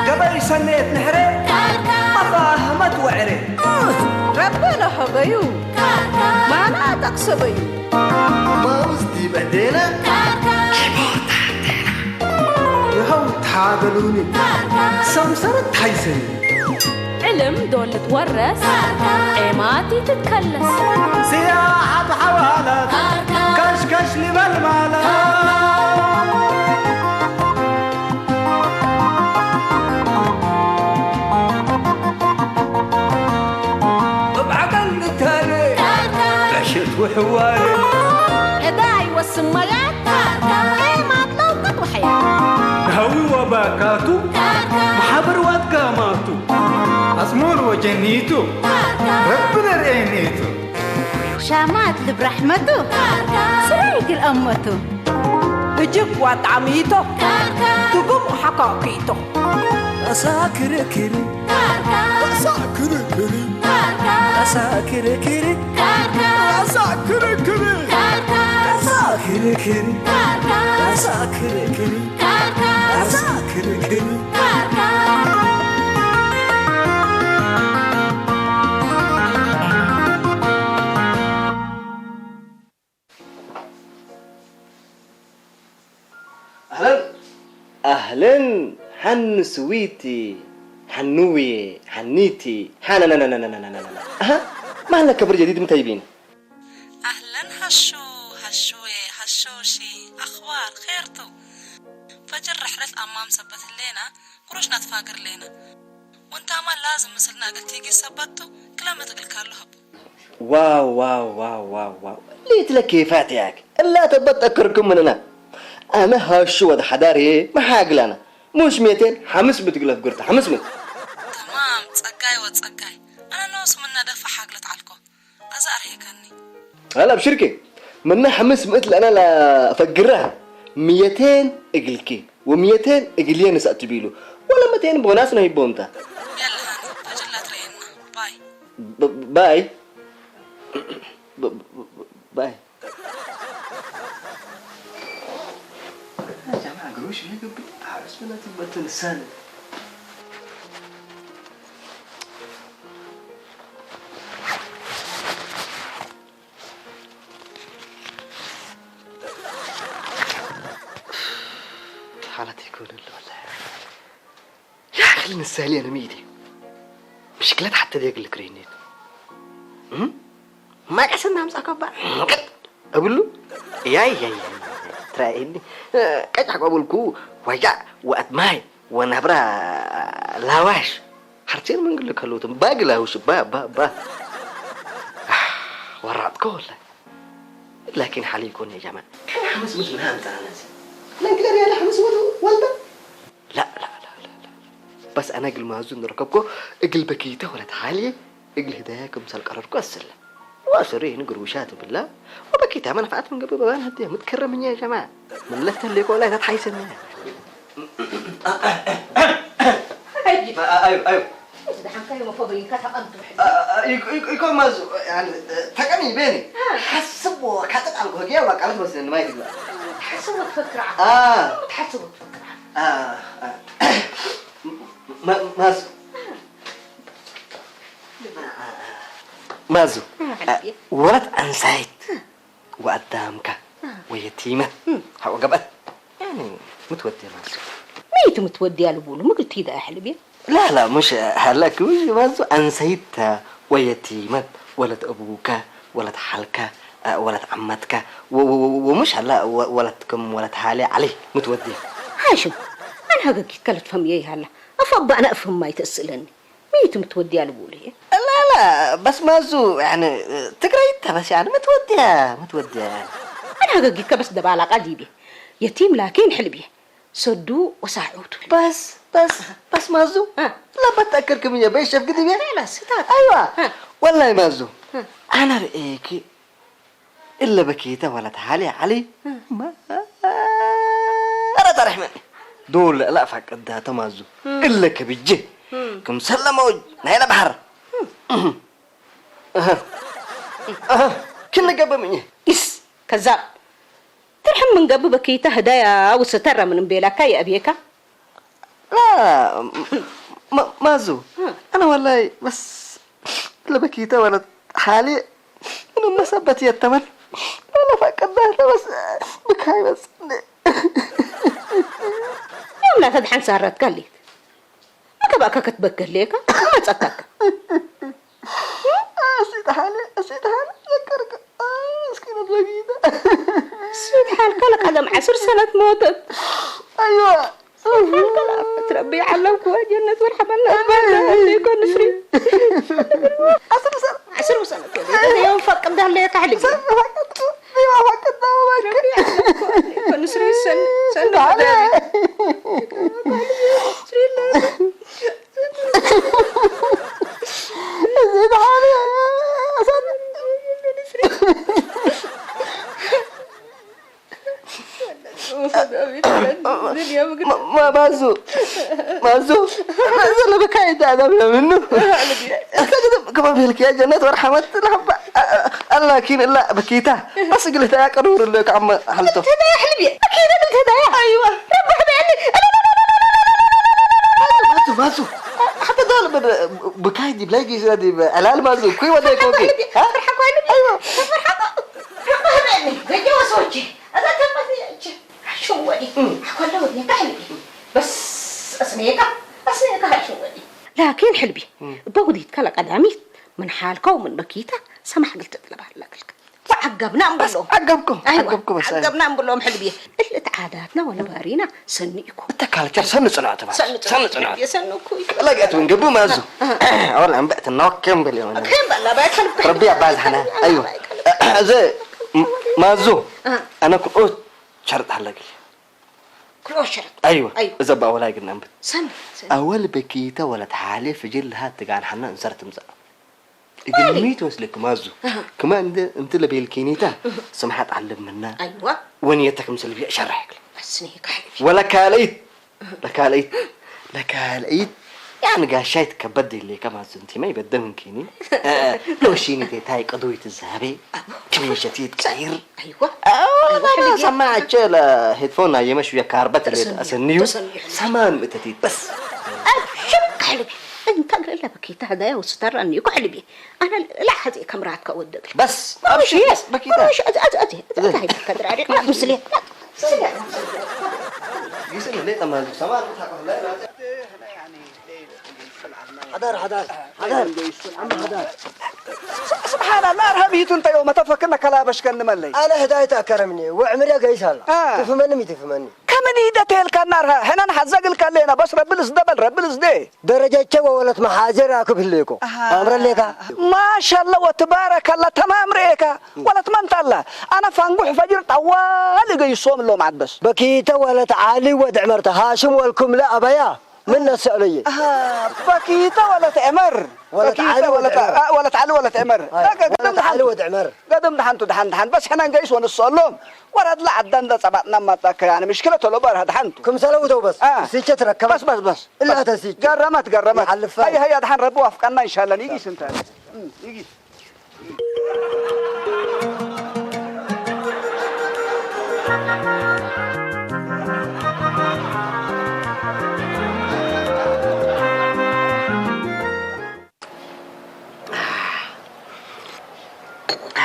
قبل سنة نهرة مفاهمة وعرة ربنا حبيو ما أنا تقصبيو ما وزدي بعدينا يهو تعادلوني سمسرة حيسني علم دول تورث عماتي تتكلس سياحة حوالات كشكش لبالمالات وحواري عداي والسميات ايه ما تلوقت وحياة هوي وباكاتو محبر واتقاماتو أزمون وجنيتو ربنا رأينيتو شامات برحمته سريق الأمته بجيب وطعميته تقوم حقاقيته أساكر كري أساكر كري أساكر كري أساكر كري أساكر كري أساكر كري أساكر كري أهلاً حن سويتي حنوي حنيتي حنا أها ما لك كبر جديد متايبين أهلاً هشوشي أخبار خيرتو فجر رحلة أمام سبت لنا كروش نتفاقر لنا وانت ما لازم مثلنا قلت تيجي سبتو كلامة الكارلو هبو واو واو واو واو واو ليت لك كيفاتيك لا تبت أكركم مننا أنا هاشو هذا حداري ما حاقل أنا مش 200 حمس بتقول في قرطة حمس مت تمام تصقاي أنا نوس منا دفع حاقلت عالكو أزار هيكني هلا بشركة منا حمس مثل أنا لا أفقرها 200 إقلكي و200 إقليين سأتبيلو ولا 200 بوناسنا يبونتا يلا هاني أجل لا ترينا باي باي باي يا جماعة قروش هيك بس ولا تبغى تنساني حالتي يكون ولا يا أخي نسالي أنا ميدي مشكلة حتى دي أقول لك رينيت ما قصدنا همسك أبا أقول له يا ترى إني كذا أقول كو وجع وأدماي ونبرة لاواش حرتين من قل لك هلوتم باقي لاوش با ورعت كله لكن حالي يكون يا جماعة حمس مثل هانت أنا ناسي لكن أنا حمس والده لا بس أنا أقل ما أظن ركبكو أقل بكيته ولا تحالي أقل هداياكم سالقرركو السلة وأسريه نقروشات بالله وبكيتها ما نفعت من قبل بابان هديه متكرم يا جماعة من لفت اللي يقول لا تحيسن أيوه إذا حكاية مفضلين كتب أنتم يكون مازو يعني تكمي بيني حسبوا كاتب على الهجية وقالت بس إنه ما يدري تحسبوا تفكر تحسبوا تفكر مازو ولد أنسايت وقدامك ويتيمة هو قبل يعني متودي مازو ميت متودي على بوله ما قلت هذا أحلبي لا مش هلاك مازو أنسايت ويتيمة ولد أبوك ولد حالك ولد عمتك ومش هلا ولدكم ولد حالي عليه متودي هاشم أنا هقولك كلت فهم إيه هلا أفضل أنا أفهم ما يتسألني ميت متودي على بوله لا بس مازو يعني تقرأيتها بس يعني متودية يعني أنا هقولك بس دبا على قديبي يتيم لكن حلبي صدو وساعوته بس مازو لا بتأكلكم يا بيش شاف قديبي لا ستات أيوة والله مازو أنا رأيكي إلا بكيتا ولا تعالي علي ما أنا طرح مني دول لا فقدها تمازو إلا كبيجي كم سلموا نايل بحر كنا قبل مني إس كذاب ترحم من قبل بكيتا هدايا وسترى من بيلاك يا أبيكا لا مازو أنا والله بس إلا بكيتا ولا حالي أنا ما سبتي التمر أنا فقدها بس بكاي بس يوم لا تدحن سهرت قال لي أكباك كتبك ليك ما تسكك أسيد حالي ذكرك مسكينة بكيتا سيد حالك لك هذا 10 سنة موتت أيوة تربي علمك جنة ورحمة الله اللي يكون نسري 10 سنة كذا يوم فقد ده ليك عليك يكون نسري سن ما مازو أنا بكاي هذا منه كمان في الكيا جنة ورحمة الله لكن لا بكيته بس قلت يا قرور اللي عم حلته هذا يا حلبي أكيد قلت هذا أيوة ربح بعلي مازو حتى دول بكاي دي بلاقي زادي علال مازو كوي وده يكوكي فرحك وين أيوة فرحك ربح بعلي بيجي وصوتي هذا كم شو ودي كله ودي كحلبي بس أسنيك هالشو ودي لكن حلبي بودي يتكلك أداميت من حالك ومن بكيته سمح قلت تطلبها لك فعقبنا نقول لهم عقبكم بس عقبنا نقول لهم حلبي اللي عاداتنا ولا بارينا سنيكم تكالك سنة صنعت بس سنة يسنوكوا لقيت ونقبو مازو أولا عم بقت النوك كم باليوم كم بالله بيكلب ربي عبال حنا أيوة زي مازو أنا كنت شرط حلقي كل شرط أيوة إذا بقى ولا قلنا نبت سنة أول بكيتا ولا تعالي في جلها تقال حنا نصرت مزق إذا ميت وصلك مازو كمان أنت اللي بيلكينيتا سمحت علم منا أيوة ونيتك مسلبية شرحك بس نيك حلبي ولا كاليت يعني قاشيت كبدي اللي كمان سنتي ما يبدأ من كيني لو شيني تاي قضوية الذهبي كميشتي كثير أيوة أنا سماعة شيء هيدفون أيام شوية كاربت اللي أسنيو سمان متتيت بس شبك حلبي انت قال لي بكيت هذا وستر اني قلبي انا لا حد كاميراتك اودك بس امشي بكيت مش هاي كدر عليك مسلي يسال ليه تمام سمان لا حدار سبحان الله رهبيت انت يوم تفكرنا كلابش كان ملي انا هدايتها كرمني وعمري قيس هلا تفهمني كمن يدتيل كنارها هنا نحزقل كلينا بس رب الزدي درجه جوا ولا محاجر اكو بليكو امر ليك ما شاء الله وتبارك الله تمام ريكا ولا تمنت الله انا فانقح فجر طوال يصوم لهم عاد بس بكيت ولا تعالي ودع مرت هاشم والكم لا ابيا من السعوديه بكيت ولا تأمر ولا تعالي ولا تأمر قدم تعالي ودعمر قدم دحنتو بس احنا نقيس ونصلهم ورد لا عدان ده صبعنا ما تك يعني مشكله لو بره دحنتو كم سلوتو بس سيجه تركب بس الا تسيج قرمت هي دحن ربوا افقنا ان شاء الله نيجي سنت يجي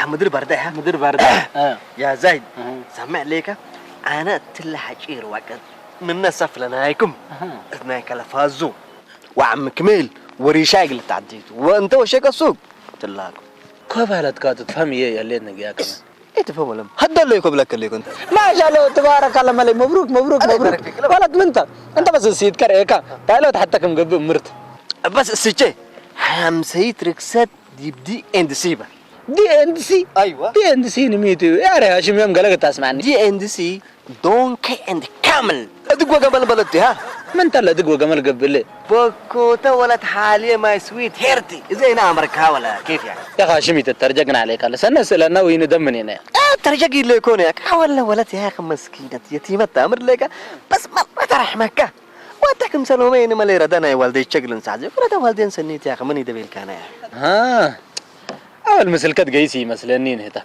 مدير برده يا زايد سمع ليك انا تلحجير وقت من سفلنا هيكم اثنين كلفازو وعم كميل وريشاق اللي تعديته وانت وشيك السوق تلاقوا كيف تفهم ايه اللي نجي كمان ايه تفهم ولا هذا اللي يقول لك اللي كنت ما شاء الله تبارك الله ملي مبروك ولد انت بس نسيت كريكا تعالوا حتى كم قبل مرت بس السجي حمسيت ركسات دي اند سيبه دي ايوه دي نميتو يا هاشم يوم قالك تسمعني دي دون كي اند كامل ادق قبل بلدتي ها من تلا دق وجمال قبل بكوتا ولد حاليا ماي سويت هيرتي زينا امريكا ولا كيف يعني يا هاشمي تترجقنا عليك على سنة سلنا وين دمني هنا ترجقي اللي يكون ياك ولا ولد يا اخي مسكينه يتيمه امر لك بس ما ترحمك واتكم سلومين ما لي ردنا يا والدي شغلن ساعه كره والدين سنيت يا اخي من يدبل كان ها اول مسلكت جيسي مسلنين هتا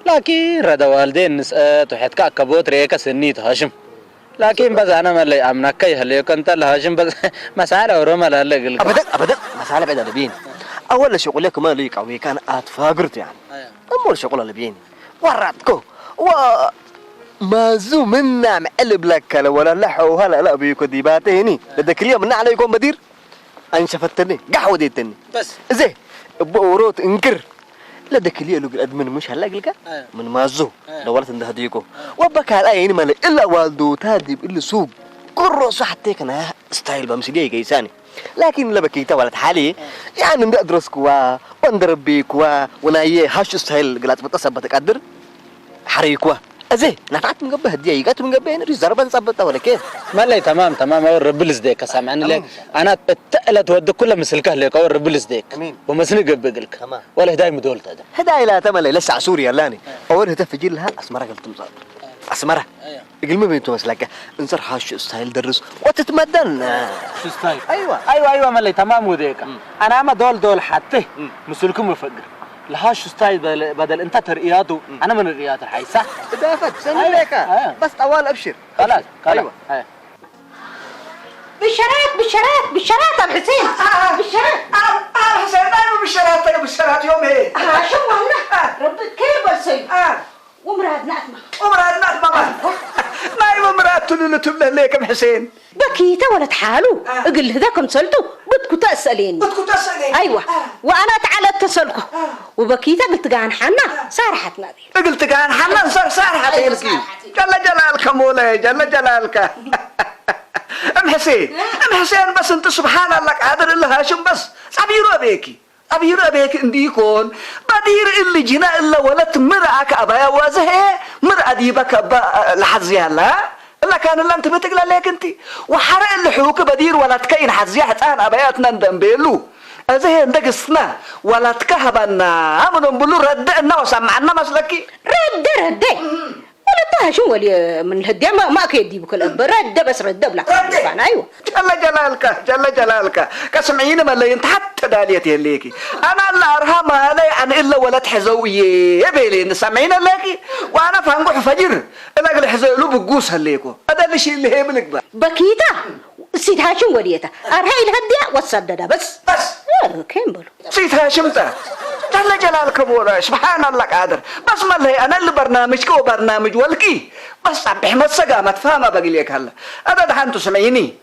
لكن ردا والدين نسأت وحد كبوت ريكا سنيت هاشم لكن بس انا ما لي امنك يهلي كنت هاشم بس مساله ورما لا ابدا مساله بعد بين اول شغل لك ما ليك او كان اتفاقرت يعني اول شغل اللي بيني وراتكو ما زو منا مقلب لك ولا لحو هلا لا بيكو ديباتيني بدك اليوم من عليكم بدير انشفتني قحوديتني بس زي بوروت انكر لدك اللي يقول ادمن مش هلاقي لك من مازو دورت عند هديكو وبك هالاين مال الا والدو تادي الا سوق قرو صحتك انا ستايل بمسدي كيساني لكن لبكيتا ولد حالي يعني ندرس كوا وندرب بيكوا ونايه هاش ستايل قلت بتصبت قدر حريكوا ازي نفعت من قبه هديه يقات من قبه ريزرفن صبتها ولا كيف ما تمام او ربلز ديك سامعني لك انا اتقلت ود كل مسلكه لك او ربلز ديك ومسني قبقلك ولا هداي مدولت هذا هداي لا تملي لسه سوريا لاني اول هدف يجي لها اسمره قلت مصاب اسمره يقول ما بينتو مسلكه انصر حاش ستايل درس وتتمدن شو ستايل ايوه ما تمام وديك انا ما دول حتى مسلكم مفقر لهاش ستايل بدل انت ترقياته انا من الرياض الحي صح دافت سنة لك بس طوال ابشر خلاص ايوه بالشرات ابو حسين بالشرات حسين دايما بالشرات يوم ايه شو والله ربك كيف بسوي ومراد نعتمة نايم مراد تلو تبله ليك ام حسين بكيته ولا تحالو اقول هذاكم سالتوا بدكم تسالين ايوه وانا تعال اتصلكم وبكيته قلت قان حنا صارحت نادي قلت قان حنا صارحت جل جلالك مولاي جل جلالك ام حسين بس انت سبحان الله قادر الا هاشم بس أبيرو بيك انديكون بدير اللي جنا إلا ولت مرعك أبايا وازه مرع ديبك لحظيها لا إلا كان اللي أنت بتقل لك أنت وحرق اللي حوك بدير ولت كين حظيها حتان أباياتنا ندنبيلو أزه عندك السنة ولت كهبنا أمنهم بلو ردنا وسمعنا مسلكي رد ولا شو ولي من الهدي ما كيدي بكل رد بس رد بلا ايوه جل جلالك كسمعين ما اللي انت حتى داليتي ليكي انا اللي ارهام هذا يعني الا ولا تحزويه يبيلي سامعين ليكي وانا فانقح فجر الا قال حزلو بقوس هليكو هذا الشيء اللي هي بلك بكيتا سيد هاشم وليته ارهي الهدي وصدد بس كم بلو سيد هاشم جل جلالك مولا سبحان الله قادر بس ما اللي انا اللي برنامجك وبرنامج ولكي بس عبح مسقا ما تفهمها باقي لك هلا هذا دحين تسمعيني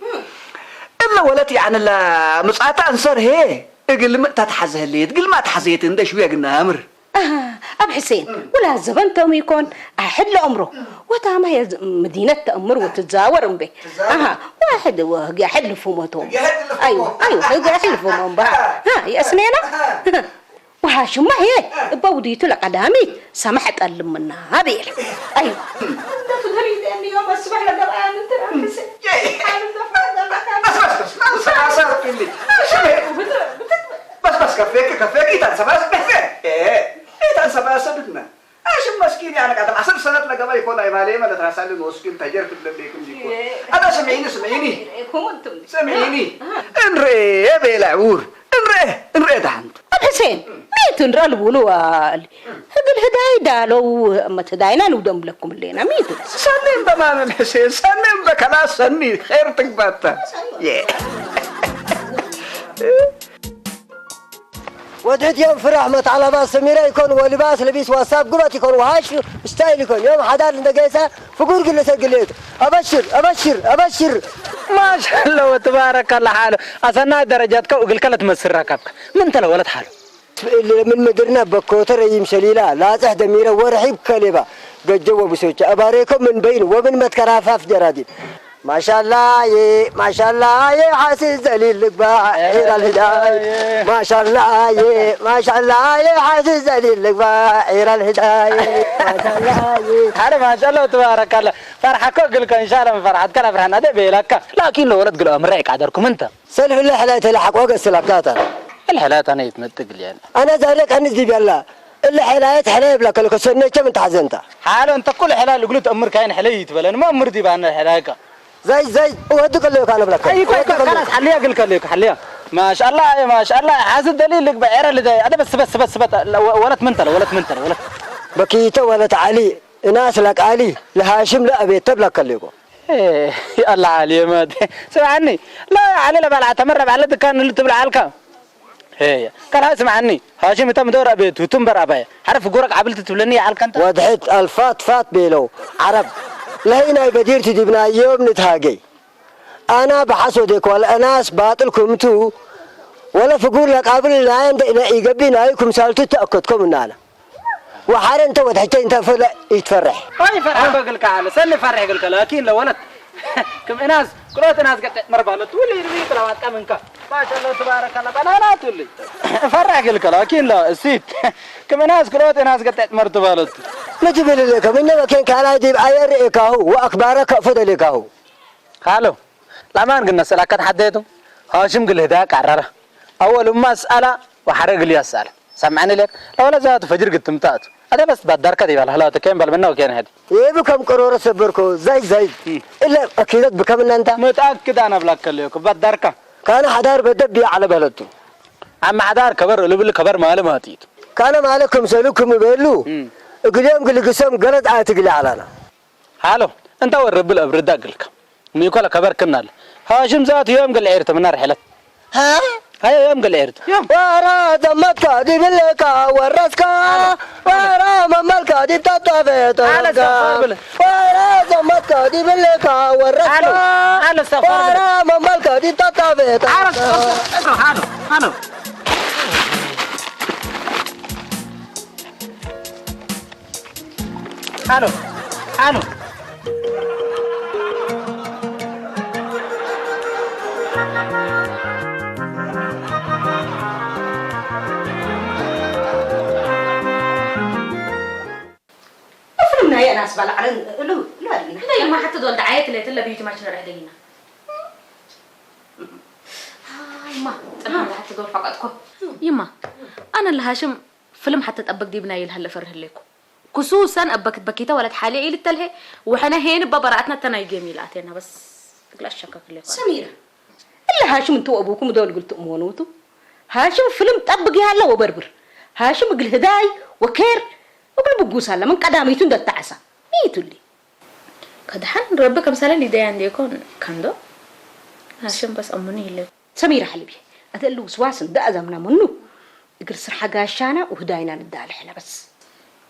الا ولتي يعني لا مصعته انصر هي اقل ما تتحزه اللي تقول ما تحزيت انت شويه قلنا امر ابو حسين ولا زبنتهم يكون احد لعمره وتعمى هي مدينه تامر وتتزاور به واحد يحل فمتهم ايوه يحل فمهم بقى يا سنينه وهاشم ما هي بوديته لقدامي سمحت ألم منها بيل ايوه انت تدري اني يوم الصبح لقبان انت بس كفيك تنسى بس بدنا عشان مسكين يعني قاعد 10 سنوات لقبا يكون ايمالي ما تراسل له مسكين تاجر في الليكم ديكو انا سمعيني انري يا بيلعور انري دحنت حسين ميت نرى البولوال هذا الهداي دالو ما تداينا نودم لكم اللينا ميت سنين تمام حسين سنين بكلاس سنين خير تقبطه ودعت يوم فرح مت على باس سميرة يكون ولباس لبيس وصاب قبط يكون وهاش ستايل يكون يوم حدار عند جيسة فقول قلنا سجليت أبشر ما شاء الله وتبارك الله حاله أصلا درجاتك وقل كلت مسر ركبك من تلا ولد حاله من مدرنا بكوتر يمشي لا تحد ميرة ورحيب كلبة قد جوا بسوتش أباريكم من بين ومن متكرافاف جرادين ما شاء الله يا ما شاء الله يا حاسس دليل باعير الهداية ما شاء الله يا ما شاء الله يا حاسس دليل باعير الهداية ما شاء الله يا هذا ما شاء الله تبارك الله فرحك قلك ان شاء الله من فرحتك انا فرحنا هذا بيلك لكن لو ولد قالوا امريك عذركم انت سلف الله حلات لحق وقت سلكاتها الحالات انا يتمتق لي يعني انا ذلك انزي بالله اللي حلايت حلايب لك لك سنه كم انت حزنت حاله انت كل حلال قلت امر كاين حليت بل انا ما مرضي بان الحلاقه زي ودك اللي كان بلك اي كويس خلاص حليها قلت لك حليها ما شاء الله يا ما شاء الله حاسد دليل لك بعير اللي ده هذا بس ولد منتل بكيته ولا تعالي ناس لك علي لهاشم لا ابي تبلك الليكو ايه يا الله علي ما سمعني لا علي لا بلع تمر على كان اللي تبلع علك هي كان سمعني هاشم انت مدور ابيت وتنبر ابي عارف قورك عبلت تبلني علك انت وضحت الفات فات بيلو عرب لهنا بدير تدبنا يوم نتهاجي انا بحسودك ولا ناس باطلكم تو ولا فقول لك قبل لا يقبينا عليكم سالتوا تاكدكم ان انا وحار انت وضحت انت فلا يتفرح هاي فرح بقول لك على سني فرح قلت لكن لو ولد كم ناس كلوت ناس قد مربالة تولي يريك لو أتكلمك ما شاء الله تبارك الله بنانا تولي فرح قلك لكن لا سيت كم ناس كلوت ناس قد مرتبالة نجيب لك من مكان كان يجيب عير إكاهو وأخبارك فضل إكاهو خالو لا ما نقول نسألك تحديته هاشم قل هداك عرره أول ما أسأله وحرق لي أسأله سمعني لك لو لا زاد فجر قد تمتات هذا بس بدار كذي والله لا تكين بل منه وكين هذي يبكم قرورة صبركو زي إلا أكيدك بكم إن أنت متأكد أنا بلاك ليك بدار كان حدار بدبي على بلده عم حدار كبر اللي بيقول كبر ماله ما تيت كان مالكم سلوكم يبلو قليهم قل قسم قلت عاتقلي علىنا حالو أنت والرب الأبرد أقلك ميقول كبر كنال هاشم ذات يوم قل عيرت من رحلة ها هاي يوم قل عيرت يوم ورا دمك دي بلكا ورسكا ورا مملك دي تطفيت ورا دمك دي بلكا ورسكا ورا مملك دي تطفيت حالو افرمنا يا ناس بلا على لو لا لا ما حتى دول دعاية اللي تلا بيوتي ما شنو رح دقينا يما طلعنا حتى دول فقطكم يما انا اللي هاشم فيلم حتى تأبك دي بنايل هلا فره لكم خصوصا أبك بكيته ولد حالي إيه للتله وحنا هين ببراتنا تناي جميلاتنا بس تقلاش شكك اللي سميرة إلا هاشم انتو أبوكم دول قلت أمونوتو هاشم فيلم تأبك هلا وبربر هاشم قل هداي وكير وقل بقوس هلا من قداميتون ده التعسى ميتو اللي كدحن ربك مثلا اللي دايان ديكون كندو هاشم بس أمني اللي سميرة حلبي أدل وسواسن ده أزمنا منو يقر سرحة قاشانا وهداينا ندال إحنا بس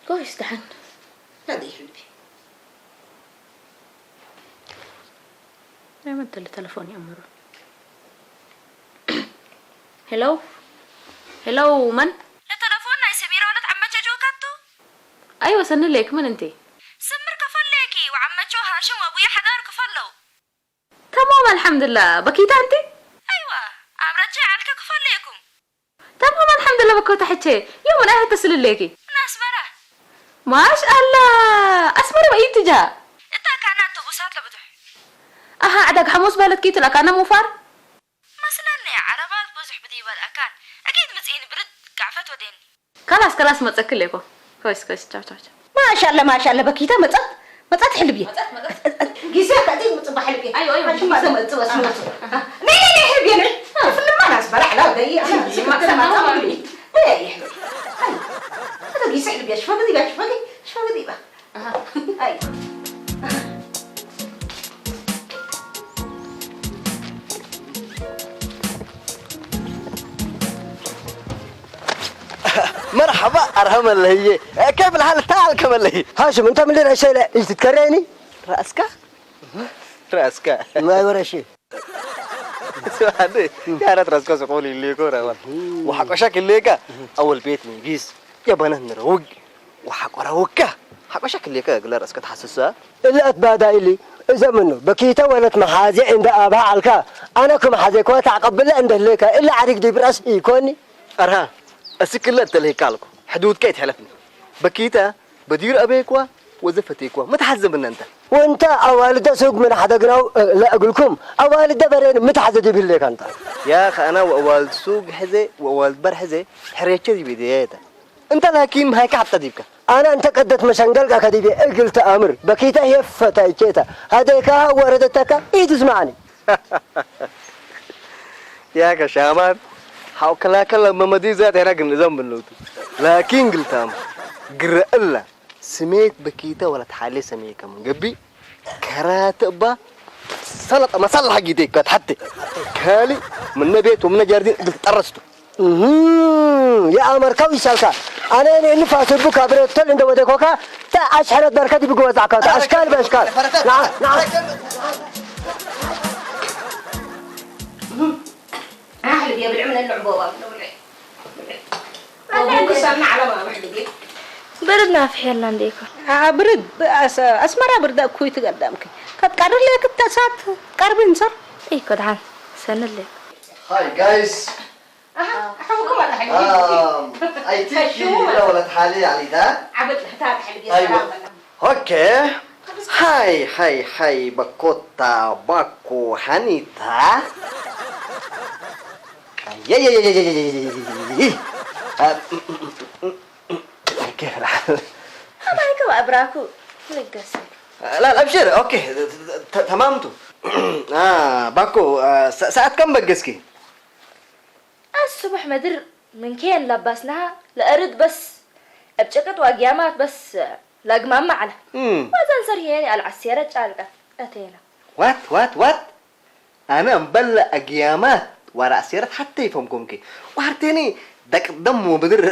كويس دحن هذه حلبي ما انت اللي تلفوني أمره هلو من؟ لتلفوننا يا سميرة ولد عمتش جوكاتو أيوة سن ليك من انتي؟ سمر كفليكي وعمتشو هاشم وابويا حدار كفلو تمام الحمد لله بكيتا انتي؟ أيوة عمرتشي عالك كفليكم تمام الحمد لله بكوتا حتشي يوم أنا اتصل ليكي ناس مرة ما شاء الله أسمر بأي تجاه إنت كان أنتوبوسات لبدح أها عدك حموس بالت كيت لك أنا مفار مثلا عربات بوزح بدي بالأكان أكيد مزين برد قعفت ودين خلاص ما تسكر ليكو كويس تشاو ما شاء الله بكيتا مطات حلبي جيساك أدين مطبع حلبي أيوة شو ما زمت واسمه ني حلبي أنا فيلم ما ناس بلع لا دقي أنا سكت ما تقولي لا يا حلبي هذا جيس حلبي شو فاقدي بقى أي مرحبا أرهم اللي هي كيف الحال تعال كم اللي هي هاشم انت من اللي شيء ايش تتكريني رأسك ما يورا شيء سوادي يا رات رأسك سقولي اللي كورا وحق شكل ليك أول بيت من بيس يا بنا نروج وحق وراوكا حق شكل ليك قلر اسكت حسسها إلا أتبادى إلي إذا منه بكيتا ولت محازي عند أبها علكا أنا كم حازي كوا تعقبل عند الليك إلا عريق دي برأس إيكوني أرها أسكت لا تلهيكالكو حدود كيت حلفني بكيتا بدير أبيكوا وظيفتيكوا ما تحزب ان انت وانت اوالد سوق من حدا قراو لا اقولكم اوالد برين متحزدي بالليك انت يا اخي انا ووالد سوق حزي ووالد بر حزي حريتي بدايته انت لكن ما هيك حتى ديبك انا انت قدت مشنقل كديبي قلت امر بكيتا هي فتايتها هذيك وردتك ايه تسمعني يا كشامان حاو كلا ما مدي ذات هنا النظام بالنوت لكن قلت امر قرأ الله سميت بكيتا ولا تحالي سميه كمان قبي كراتبة سلطة ما صلح جديك حتى كالي من بيت ومن جاردين قلت أرسته يا أمر كوي سالكا أنا اللي فاسبوك أبرد تل عند ودكوكا تا أشحرت بركتي بقوة زعكات أشكال بأشكال نعم أهل بيا بالعمل اللعبة أبوك سامع على ما محلي بردنا في حيلنا ديكو برد أسمر برد أكوي تقدمك قد قرر لك التسات قربين صار إيه كدعان سنة اللي هاي جايز حبكم على حبيبي اي تيجي ولا تحالي علي ده عبد الحتاب حبيبي ايوه اوكي هاي بكوتا باكو حنيتا يا كيف الحال؟ أما هيك وأبراكو لقاسي لا ابشر اوكي تمامتو باكو ساعة كم بقسكي؟ الصبح مدر من كين لبسناها لأرد بس بشكت وقيامات بس لقمام معنا وزن صار هيني على السيارة جالقة أتينا وات أنا مبلغ أقيامات ورا سيارة حتى يفهمكم كي وعرتيني دك دم بدر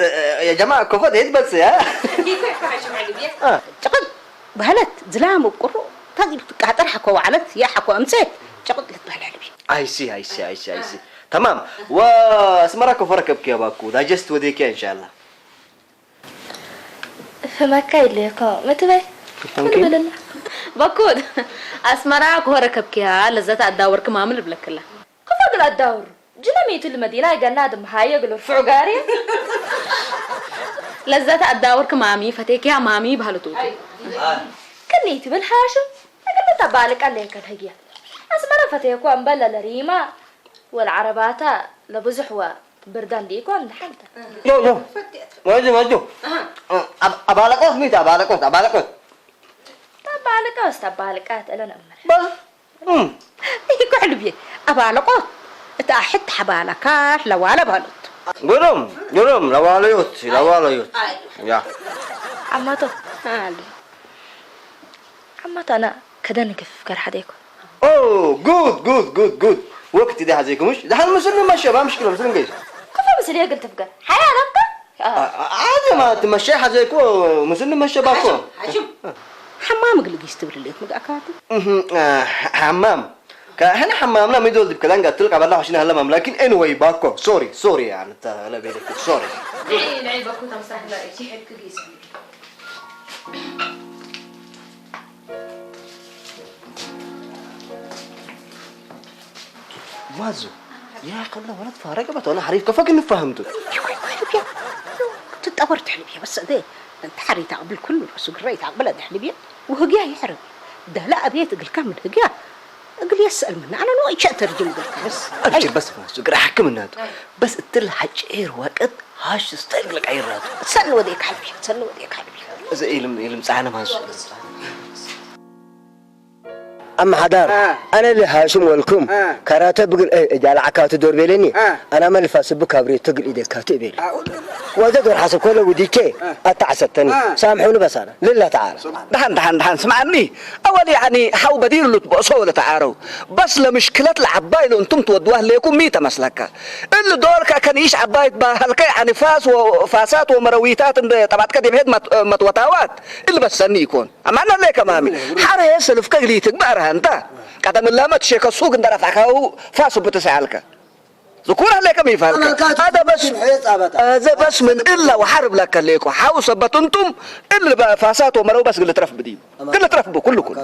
يا جماعة كفت هيد بس يا شقد بهلت زلام وقرو تجيب قاطر حكوا وعلت يا حكوا أمسك شقد لتبهل علبي I see تمام واسمرك وفرك بكي يا باكو داجست وديك إن شاء الله فما ليكو متى بلله بكود اسمراك وركبكيها لزت اداور كمامل بلكلا قفقل الدور جنميت المدينة قنادم هاي يقولوا رفعوا قاري لزت اداور كمامي فتيكي مامي بهالطوط كنيت بالحاشم اقل تبالك عليك الهجية اسمرا فتيكو امبلا لريما والعربات لبزحوا بردان ديكو عند حالته يو واجو أبالكوس ميت أبالكوس تبالكات أنا أمر يقول حلبي أبالكوس تأحد حبالكات لوالا بالوت قرم لوالا يوت يا عماتو عماتو أنا كده نكف كرحديكو أوه جود وقت ده هذيك مش ده هالمسلم ماشي ما مشكلة مسلم جيش كيف مسلية قلت فقر حياة نبقى عادي ما تمشي هذيك مسلم ماشي باكو حمام قل يستبر اللي مقاكاتي حمام كهنا حمامنا ما يدول بكلام قلت لك قبل عشان هلا مام لكن anyway باكو سوري يعني انت لا بيدك سوري نعيب باكو تمسح لا شيء حد كيس مازو يا قبل ولد فارقة بس أنا حريف كفاك إني فهمته تتطورت حلبية بس ده أنت حريت قبل كله بس قريت قبل ده حلبية وهجاه يحرق ده لا أبيت قل كامل هجاه قل يسأل منه أنا نوع شيء ترجم بس أبشر بس مازو قرا حكم النادو بس التل حجير وقت هاش تستيقظ لك عيرات سأل وديك حلبية إذا إلم سعنا مازو أما حدار أنا اللي هاشم والكم كراته بقول جال عكات دور بيلني أنا ما اللي فاسبك أبري تقول إيدك كاتبيل وذا دور حسب كله وديكي أتعسدتني سامحوني بس أنا لله تعالى دحن سمعني أول يعني حاو بدير اللي تبقصوا تعاروا بس لمشكلة العبايد أنتم تودوها ليكم ميتة مسلكة اللي دورك كان يش عبايد بهالكي يعني فاسات ومرويتات تبعت كده بهد متوتاوات اللي بس سني يكون أما أنا ليك مامي حارة يسلف كجليتك بقرها أنت قدم الله ما تشيك السوق ندرت عكاو فاسو بتسعلك ذكور عليك ميفالك هذا بس من إلا وحرب لك ليكو حاوس بتنتم إلا بفاسات ومرو بس قلت رف بديم قلت رف بكلكم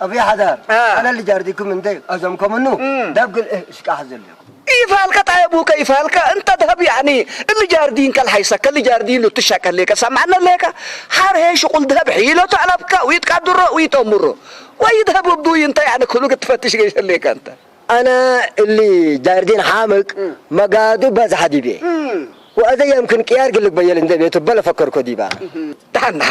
أبي حدار أنا اللي جارديكم من دي أزمكم منو داب قل إيش كحزل لكم إيفالك طيبوك إيفالك أنت ذهب يعني اللي جاردين كالحيسك اللي جاردين له تشكل ليك سمعنا ليك حار هي شغل ذهب حيلة تعلبك ويتقدر ويتمر ويذهب بدو انت يعني كله تفتش ايش ليك انت أنا اللي جاردين حامق مقادو بس حديبي وهذا يمكن كيار قلك بيال انت بيتو بلا فكر كودي بقى دحن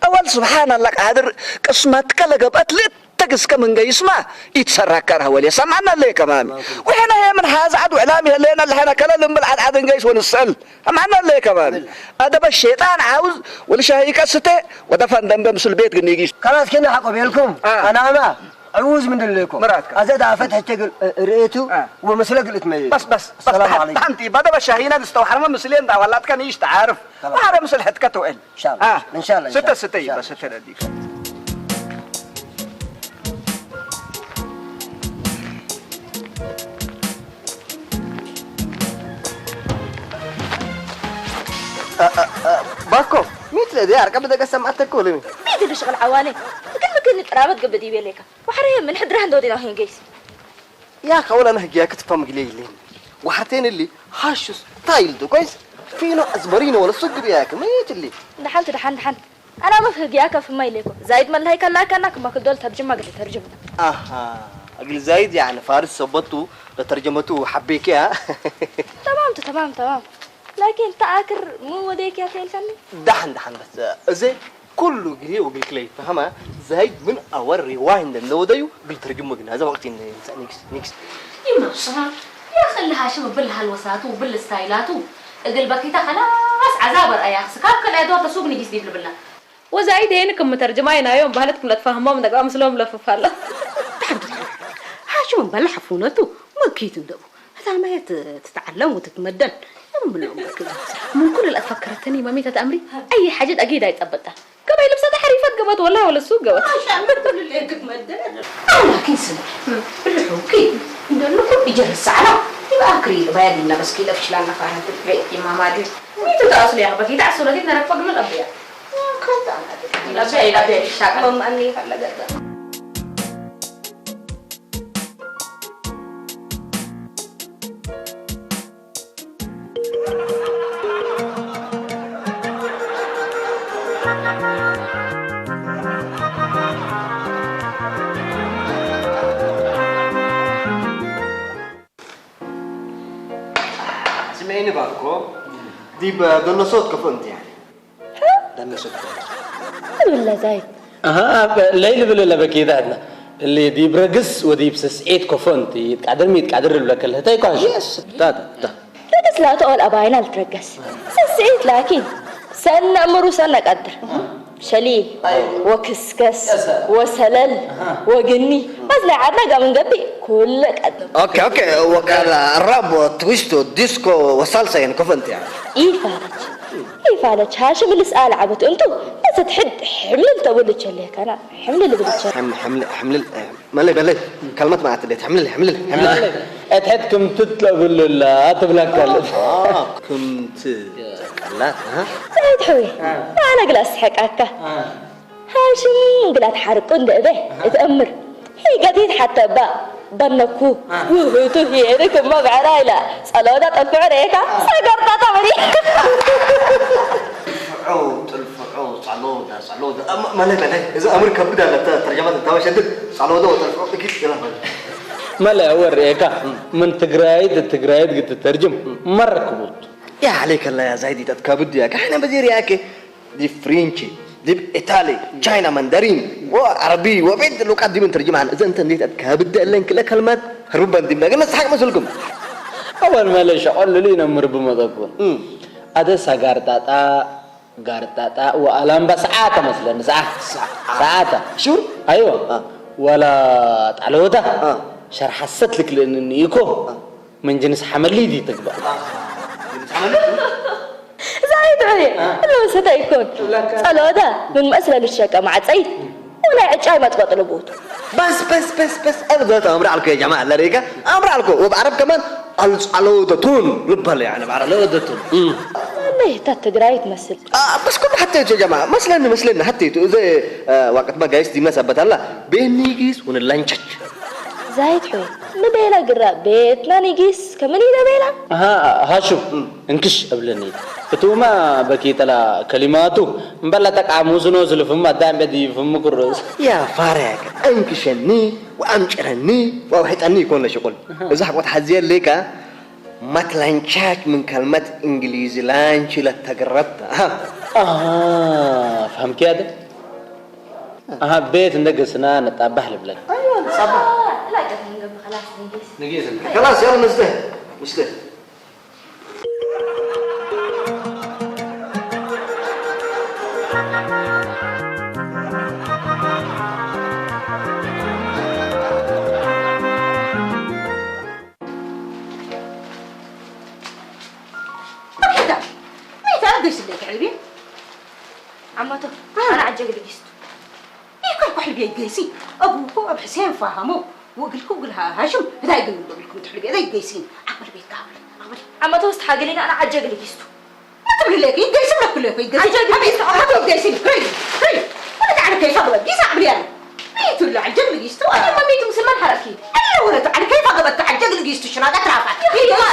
أول سبحان الله قادر قسمتك لقبت تقس كمن يسمع يتسركرها ولي سمعنا ليه كمان وحنا هي من هذا عدو اعلامي لنا اللي احنا كلا لم العد نقيس ونسال معنا ليه كمان هذا الشيطان عاوز ولا شيء كسته ودفن دم بمسل بيت قنيجيش خلاص كنا حقوا بيلكم انا ما عوز من الليكم مراتك ازاد فتح تقل رئيتو ومسلك الاتميز بس انت بدا بشاهينا استوحرنا مسلين ده ولا كان يش تعرف وحرا مسل حتكتو ان شاء الله ان شاء الله ستة بس ستة ديك باكو مثل دي أركب بدك سمعتك كلمة مين تدري شغل عواني كل مكان قرابت قبل دي بيليك وحريم من حد رهن دودي راهين جيس يا أخي أنا هجيك تفهم قليلين وحرتين اللي حاشو ستايل دو كويس فينا أزبرين ولا صق بياك ما يتلي دحنت أنا ما في هجيك في مايليكو زايد من هيك لا كأنك ما كدول ترجمة قلت ترجمة أقول زايد يعني فارس صبته لترجمته حبيكي ها تمام لكن تأكر مو وديك يا تيلسني دحن بس زي كله جري وبيكلي فهمها زايد من أول رواية عندنا دايو بالترجمة قلنا هذا وقت نيكس يما صار يا خلي هاشم بالهالوسات وبالستايلات قلبك انت خلاص عذاب يا سكاب كل ادوات سوق نجي سيب بالله وزايد هينكم مترجماينا يوم بهلتكم لا تفهموا من دقا مسلوم لففاله هاشم بلا حفونته ما كيت ندبو هذا ما تتعلم وتتمدن من كل الأفكرتني ماميتة أمري أي حاجة أكيد هيتثبتها كما لبسات حريفات قبط والله ولا السوق قبط عشان بدل اللي تتمدن لكن سمع بالحوكي نقول يجي الساعه يبقى اكري بيادنا بس كده فشلنا فاهمه البيت يا ماما دي مين تتأصل يا أخبار كده عسولة كده نرفق من الأبيع الأبيع الشاقة ماما أني فلقت سمعيني باكو دي بدنا صوت كفنت يعني بدنا صوت ولا زايد ليلة بلا بكيد عندنا اللي دي برقص ودي بسسعيد كفنت يتقعدر لك اللي هتاي كاش يس تا رقص لا تقول أباينا الترقص سسعيد لكن سنة أمر وسنة قدر شليل وكسكس وسلل وجني بس لا عدنا قام نقبي كل قدر اوكي وكان الراب وتويست وديسكو وصلصه يعني كفنت يعني ايه فارج هاشم اللي سأل عبت انتو بس تحد حمل تقول لك انا حمل اللي قلت حمل مالي كلمات ما عتلت حمل اتحدكم تطلب لا تبلك كنت لا زايد حوي انا قلت اسحقك هاشم قلت حرقون ده اتأمر هي قديد حتى بنكو وهوتو هيرك ما بعرايلا صلوات الفعريكا سقرطة تمري الفعود صعلودة مالي إذا أمريكا بدأ ترجمة التواشد صعلودة وتلفعود أكيد يلا مالي أول ريكا من تقرايد قد تترجم مرة كبوت يا عليك الله يا زايدي تتكابد ياك احنا بدير ياك دي فرنشي دي ايطالي تشاينا ماندرين وعربي وبيد لو قد من ترجمه اذا انت نديت تتكابد لك كلمات هربا دي قلنا صحك مسلكم اول ما ليش اقول لي نمر بمضبون هذا غارتاتا والام بساعه مثلا ساعه شو ايوه ولا تعلوده شرح حسيت لك لان يكو من جنس حملي دي تقبل زايد علي لو سدا يكون صلودا من مسألة الشقة مع سعيد ولا عجاي ما تبطل بوت بس أنا أمر عليكم يا جماعة لريكا أمر عليكم وبعرب كمان العلودتون لبلا يعني بعرب العلودتون ليه تتقراي تمثل بس كل حتى يا جماعة مثلا حتى زي وقت ما جايز دي ما سبت الله بيني جيس ونلانشش زايد حوي نبيلا قرا بيتنا نجيس كمان نبيلا هاشو انكش قبلني فتوما بكيت على كلماته مبلتك عموزنو زلفم دام بدي فم كروز يا فارق انكشني وامشرني ووحيتني يكون شغل اذا حقت حزين ليك ما تلانشاك من كلمة انجليزي لانش لتقربت فهم كده بيت نقصنا نتابح البلد ايوه صباح لا قبل خلاص نجيس خلاص يلا نسده عمته انا عجق لقيسته يقول كحل بيت جيسين ابوكو ابو حسين فهموا وقلها هاشم بدا يقولكم تحل بيت جيسين عقبال بيت قابل عمته استحقلين انا عجق لقيسته ما تقول لك يجيسم لك كله يجيسم عمته جيسين هي ولا تعرف كيف اغلب جيس اعمل يعني ميت ولا عجق لقيسته انا ما ميت مسلمان حركي انا ولا تعرف كيف اغلب عجق لقيسته شنو قاعد رافعك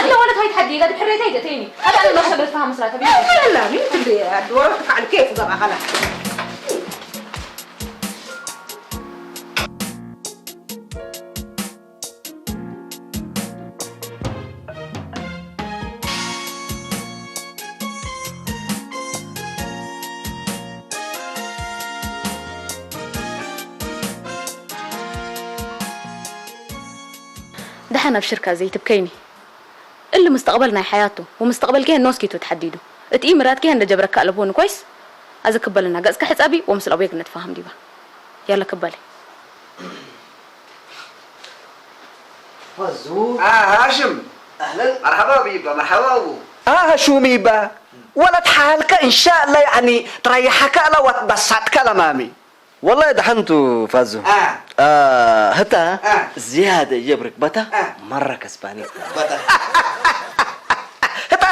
لا ولا هاي تحدي قاعد بحريتها هيدا تاني هذا انا ما خبرت فهم مسراتها لا ميت اللي دورتك على كيف قبل خلاص دحنا بشركة زي تبكيني اللي مستقبلنا حياته ومستقبل كيه الناس كيتو تحديدو اتقي مرات كيه عند جبرك قلبون كويس عايز كبلنا قاس كحسابي ومسل ابيك نتفاهم ديبا يلا كبلي فزور هاشم اهلا مرحبا بيبا مرحبا ابو شو ميبا ولد حالك ان شاء الله يعني تريحك لا وتبسطك لمامي والله دحنتو فازو هتا زيادة يبرك بتا مرة كسباني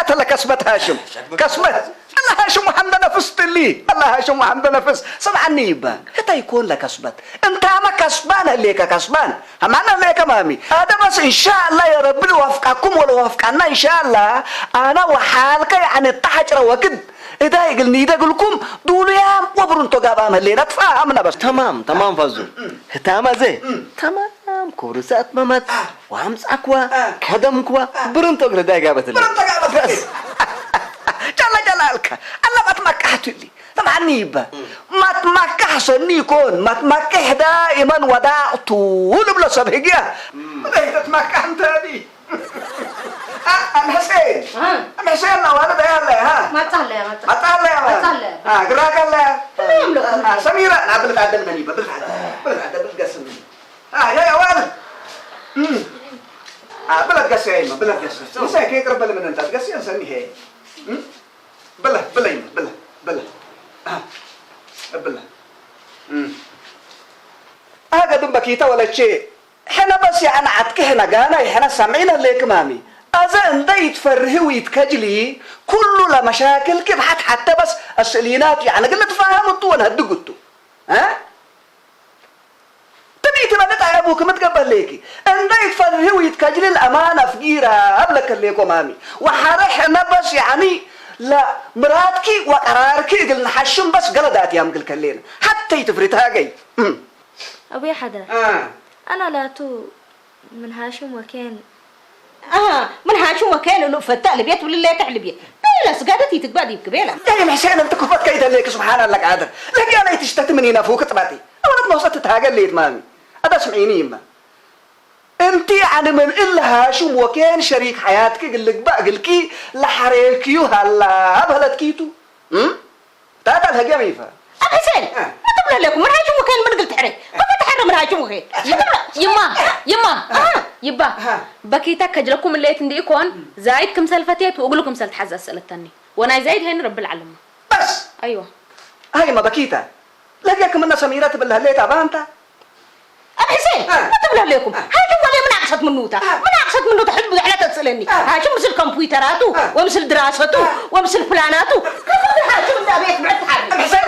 هتا لك كسبت هاشم كسبت الله هاشم محمد نفست لي الله هاشم محمد نفس سمعني يبا هتا يكون لك كسبت انت ما كسبان ليك كسبان همانا ليك مامي هذا بس ان شاء الله يا رب وفقكم ولا وفقنا ان شاء الله انا وحالك يعني التحجر وكد إذا يقولني إذا أقولكم دولوا يا وبرون تجابهم اللي نتفاهمنا بس تمام فازو هتاما زي تمام كورسات ممت وامس أقوى كدم قوى برون تقول ده جابت اللي برون تجابت بس جلالك الله ما تمكحت لي طبعا نيبا ما تمكحش يكون ما تمكح دائما وداع طول بلا سبهجيا ليه تتمكح انت دي أم حسين أم حسين وانا بيها ما تهلا ما تهلا قراك الله سميرة أنا بلعدل مني بلعدل بالقسم يا ولد بلد قسيمة بلد قسيمة نسا كيك رب من أنت قسيمة سمي هي بلا هذا بكيتا ولا شيء حنا بس يعني عتك هنا جانا حنا سامعين ليك مامي أذا أنت يتفرهي ويتكجلي كله لمشاكل كيف حتى بس السلينات يعني قلنا تفهم الطول هدقتو ها تبي ما نتعبوك متقبل ليكي أنت يتفرهي ويتكجلي الأمانة فقيرة قبلك الليكو مامي وحرحنا بس يعني لا مراتكي وقراركي قلنا حشم بس قلدات يا مقل كلين حتى يتفرتها جاي ابوي حدا انا لا تو من هاشم وكان من هاشم وكان انه فتاة البيت ولا لا تحل بيت لا سقادتي تقبادي بكبيله يا حسين انت كفت كيدا ليك سبحان الله قادر لك انا تشتت مني نافوك طباتي انا ما وصلت تهاجل ليت مامي هذا سمعيني يما انت يعني من الا هاشم وكان شريك حياتك قال لك بقى قلكي لحريكيو هلا بلدكيتو تاتا الهجامي فا حسين ما تقول لكم من هاشم وكان من قلت حري من هاشم وكان يما بكيتك كجلكم اللي تنديكون زايد كم سلفتيت واقول لكم سلت حز اسئله الثانيه وانا زايد هين رب العالمين بس ايوه هاي ما بكيتا لقيكم من سميرات بالله ليه تعبانتا حسين ما تبلغ لكم هاي ولا من عقصت منوتا من عقصت منوتا حد بحالة تسألني هاشم مثل كمبيوتراته ومثل دراسته ومثل بلاناته كيف هاشم ده بيت بعد حرب حسين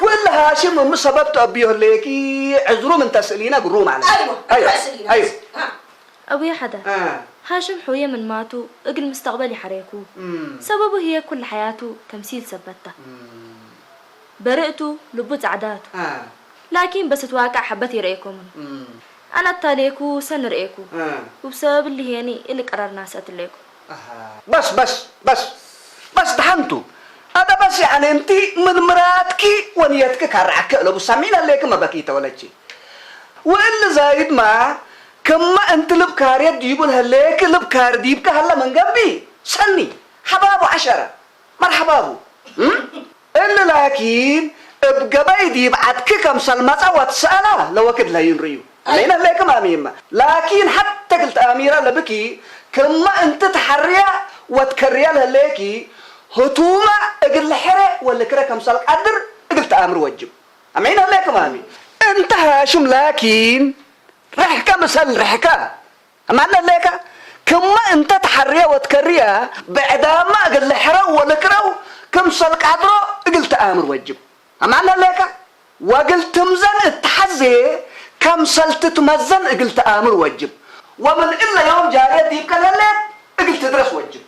ولا هاشم من سببته أبيه ليكي عذروا من تسألينا قروم عليه أيوه أبويا حدا هاشم حوية من ماتو اقل مستقبلي حريكو سببه هي كل حياته تمثيل ثبته برئته لبوت عداته لكن بس اتواقع حبتي رأيكم أنا التاليكو سن رأيكو وبسبب اللي هيني اللي قررنا سأتليكو بس تحنتو هذا بس يعني انت من مراتك ونيتك كرعك لو سامين عليك ما بكيت ولا شيء وإلا زايد ما كما انت لبكارية ديبون هليك لبكار ديبك هلا من قبي سني حبابو 10 مرحبابو إلا لكن بقبي ديب عدك كم سلمة وتسأله لو كد لا ينريو علينا ليك ما ميمة لكن حتى قلت أميرة لبكي كما انت تحريا وتكريا لهليكي هتوما اقل حرق ولا كرا كم سلك قدر قلت امر وجب امين عليك مامي انت هاشم لكن رحكه مثل رحكه امنا لك كما انت تحريا وتكريا بعد ما اقل حرق ولا كرا كم سلك قدر قلت امر وجب امنا لك وقلت مزن التحزي كم سلت تمزن قلت امر وجب ومن الا يوم جاريه ديك لك قلت تدرس وجب